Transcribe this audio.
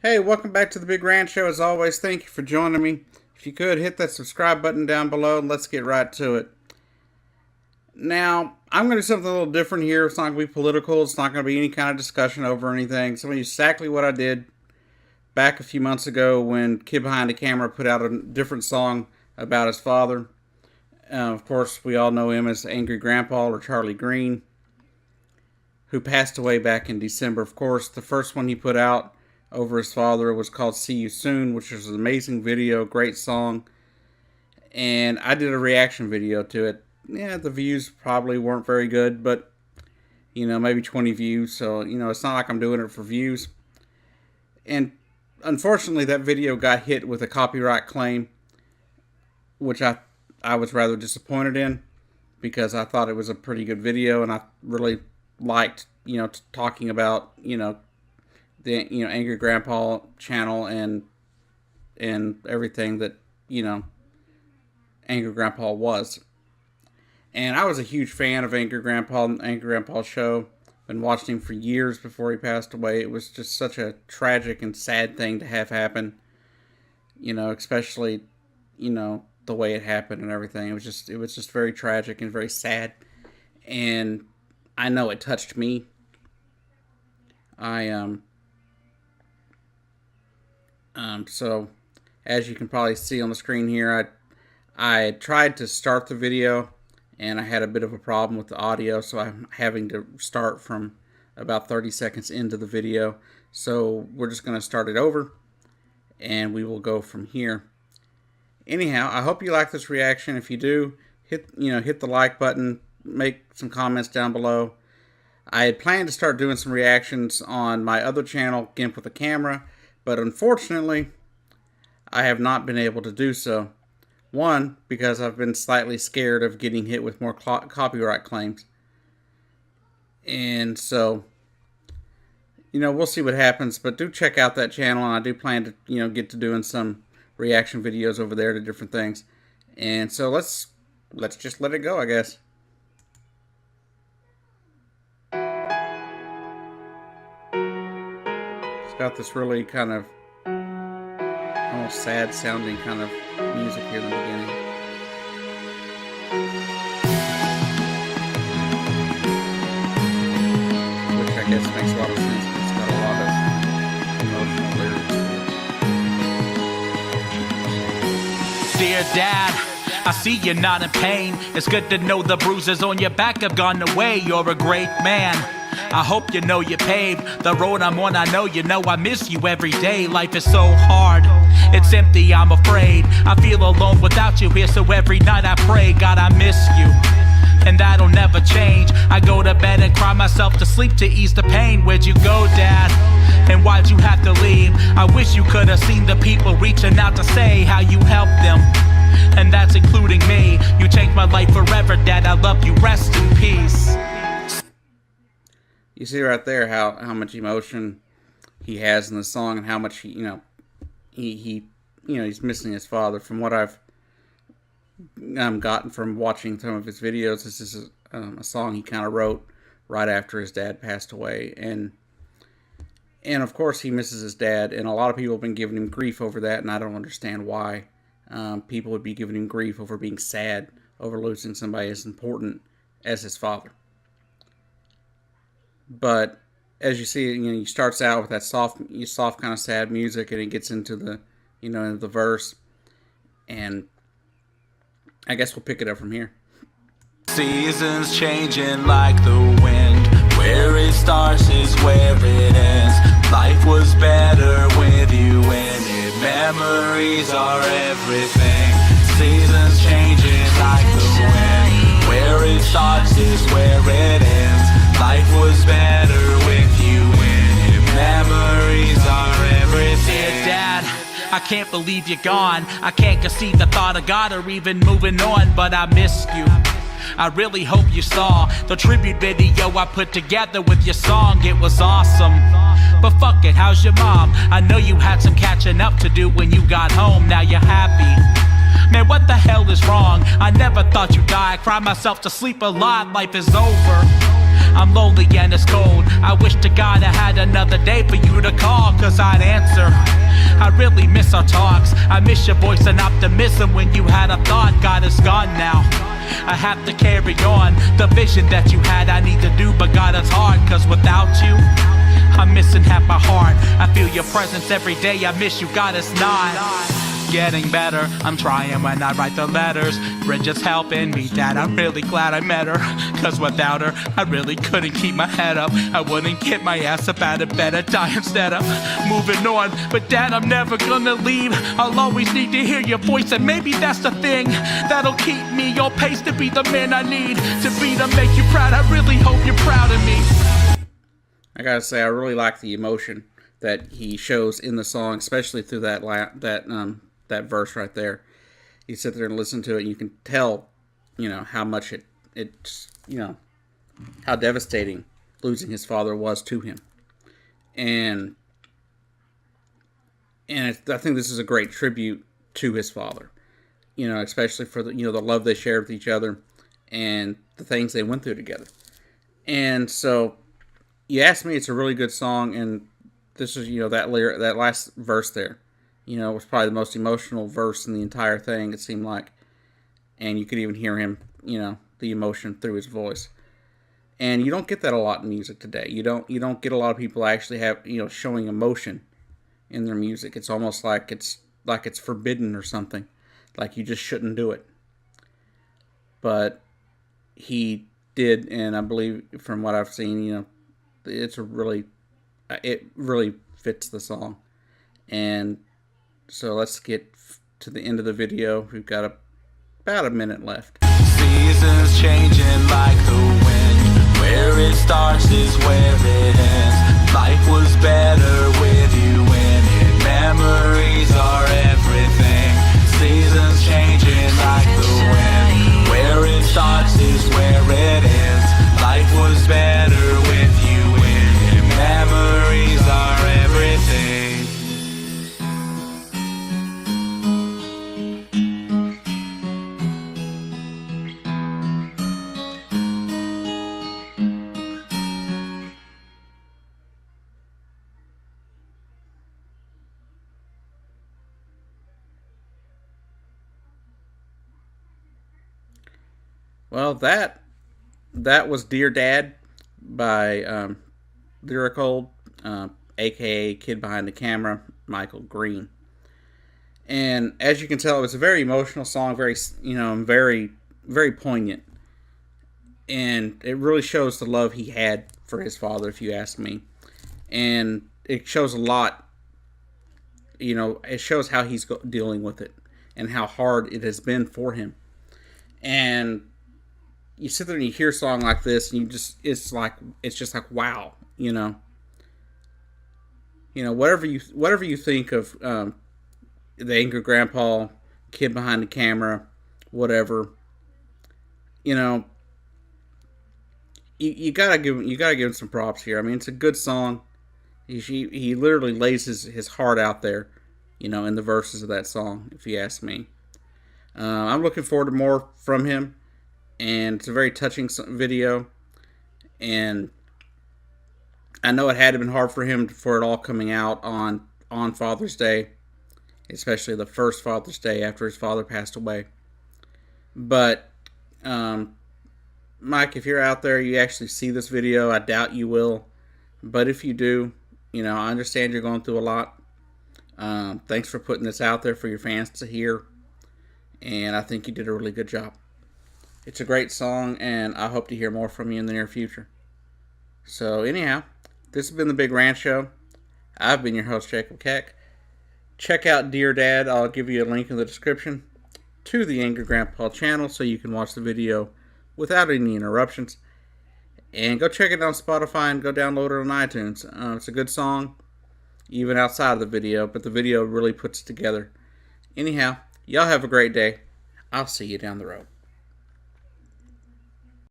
Hey, welcome back to the Big Ranch Show. As always, thank you for joining me. If you could, hit that subscribe button down below and let's get right to it. Now, I'm going to do something a little different here. It's not going to be political. It's not going to be any kind of discussion over anything. It's going to be exactly what I did back a few months ago when KidBehindACamera put out a different song about his father. Of course, we all know him as Angry Grandpa or Charlie Green, who passed away back in December. Of course, the first one he put out over his father was called See You Soon, which was an amazing video, great song. And I did a reaction video to it. Yeah, the views probably weren't very good, but, you know, maybe 20 views. So, you know, it's not like I'm doing it for views. And unfortunately, that video got hit with a copyright claim, which I was rather disappointed in, because I thought it was a pretty good video, and I really liked, you know, talking about, you know, the Angry Grandpa channel and everything that, you know, Angry Grandpa was. And I was a huge fan of Angry Grandpa and Angry Grandpa show. Been watching him for years before he passed away. It was just such a tragic and sad thing to have happen. You know, especially, you know, the way it happened and everything. It was just very tragic and very sad. And I know it touched me. So as you can probably see on the screen here, I tried to start the video and I had a bit of a problem with the audio, so I'm having to start from about 30 seconds into the video. So we're just going to start it over and we will go from here. Anyhow, I hope you like this reaction. If you do, hit the like button, make some comments down below. I had planned to start doing some reactions on my other channel, Gimp with a Camera, but unfortunately, I have not been able to do so. One, because I've been slightly scared of getting hit with more copyright claims. And so, you know, we'll see what happens, but do check out that channel, and I do plan to, you know, get to doing some reaction videos over there to different things. And so let's just let it go, I guess. It's got this really kind of almost sad sounding kind of music here in the beginning. Which I guess makes a lot of sense because it's got a lot of emotional lyrics. Dear Dad, I see you're not in pain. It's good to know the bruises on your back have gone away. You're a great man. I hope you know you paved the road I'm on. I know you know I miss you every day. Life is so hard, it's empty, I'm afraid. I feel alone without you here, so every night I pray, God, I miss you, and that'll never change. I go to bed and cry myself to sleep to ease the pain. Where'd you go, Dad? And why'd you have to leave? I wish you could have seen the people reaching out to say how you helped them, and that's including me. You changed my life forever, Dad. I love you. Rest in peace. You see right there how much emotion he has in the song, and how much he's missing his father. From what I've gotten from watching some of his videos, this is a song he kind of wrote right after his dad passed away, and of course he misses his dad, and a lot of people have been giving him grief over that, and I don't understand why people would be giving him grief over being sad over losing somebody as important as his father. But as you see, you know, he starts out with that soft kind of sad music, and it gets into the, you know, into the verse, and I guess we'll pick it up from here. Seasons changing like the wind. Where it starts is where it ends. Life was better with you in it. Memories are everything. Seasons changing like the wind. Where it starts is where it ends. Life was better with you in it. Memories are everything. Dear Dad, I can't believe you're gone. I can't conceive the thought of God or even moving on, but I missed you. I really hope you saw the tribute video I put together with your song. It was awesome. But fuck it, how's your mom? I know you had some catching up to do when you got home. Now you're happy. Man, what the hell is wrong? I never thought you'd die. I cry myself to sleep a lot. Life is over. I'm lonely and it's cold. I wish to God I had another day for you to call, cause I'd answer. I really miss our talks. I miss your voice and optimism when you had a thought. God is gone now. I have to carry on the vision that you had. I need to do, but God, it's hard, cause without you I'm missing half my heart. I feel your presence every day. I miss you, God, it's not getting better. I'm trying when I write the letters. Bridget's helping me, Dad, I'm really glad I met her, cause without her I really couldn't keep my head up. I wouldn't get my ass up out of bed and die instead of moving on. But Dad, I'm never gonna leave. I'll always need to hear your voice, and maybe that's the thing that'll keep me on pace to be the man I need to be, to make you proud. I really hope you're proud of me. I gotta say, I really like the emotion that he shows in the song, especially through that verse right there. You sit there and listen to it, and you can tell, how much it's how devastating losing his father was to him, and I think this is a great tribute to his father, especially for the the love they shared with each other and the things they went through together. And so, you asked me, it's a really good song, and this is that last verse there. Was probably the most emotional verse in the entire thing, it seemed like. And you could even hear him, the emotion through his voice. And you don't get that a lot in music today. You don't get a lot of people actually have, showing emotion in their music. It's almost like it's forbidden or something. Like you just shouldn't do it. But he did, and I believe from what I've seen, it really fits the song. And so let's get to the end of the video. We've got about a minute left. Seasons changing like the wind. Where it starts is where it ends. Life was better with you in it. Memories are everything. Seasons changing like the wind. Where it starts is where it ends. Life was better with you in it. Memories are everything. Well, that was Dear Dad by Lyrical, aka Kid Behind the Camera, Michael Green. And as you can tell, it was a very emotional song, very very poignant, and it really shows the love he had for his father, if you ask me. And it shows a lot. It shows how he's dealing with it and how hard it has been for him. And you sit there and you hear a song like this, and it's just like wow, whatever you think of the Angry Grandpa, Kid Behind the Camera, whatever, you gotta give him some props here. I mean, it's a good song. He literally lays his heart out there, in the verses of that song, if you ask me. I'm looking forward to more from him. And it's a very touching video, and I know it had been hard for him for it all coming out on Father's Day, especially the first Father's Day after his father passed away. But Mike, if you're out there, you actually see this video. I doubt you will, but if you do, I understand you're going through a lot. Thanks for putting this out there for your fans to hear, and I think you did a really good job. It's a great song, and I hope to hear more from you in the near future. So anyhow, this has been The Big Rant Show. I've been your host, Jacob Keck. Check out Dear Dad. I'll give you a link in the description to the Angry Grandpa channel so you can watch the video without any interruptions. And go check it out on Spotify and go download it on iTunes. It's a good song, even outside of the video, but the video really puts it together. Anyhow, y'all have a great day. I'll see you down the road.